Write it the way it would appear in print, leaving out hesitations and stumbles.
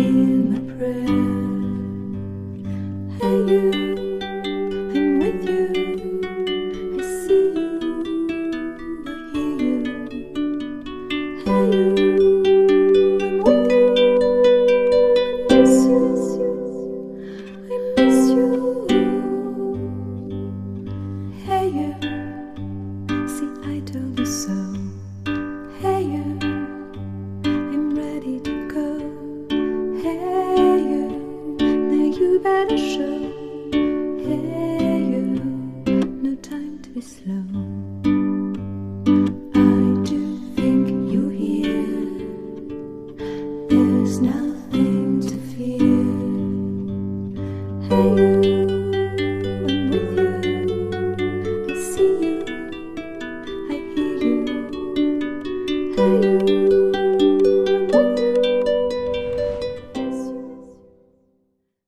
hear my prayer. Hey you, I'm with you. I see you, I hear you. Hey you, I'm with you. I miss you, I miss you. Hey you, see I told you so. Hey you, I'm ready to go. Hey you, now you better show. Hey you, no time to be slow. I do think you're here. There's nothing to fear. Hey you, I'm with you. I see you, I hear you. Hey you.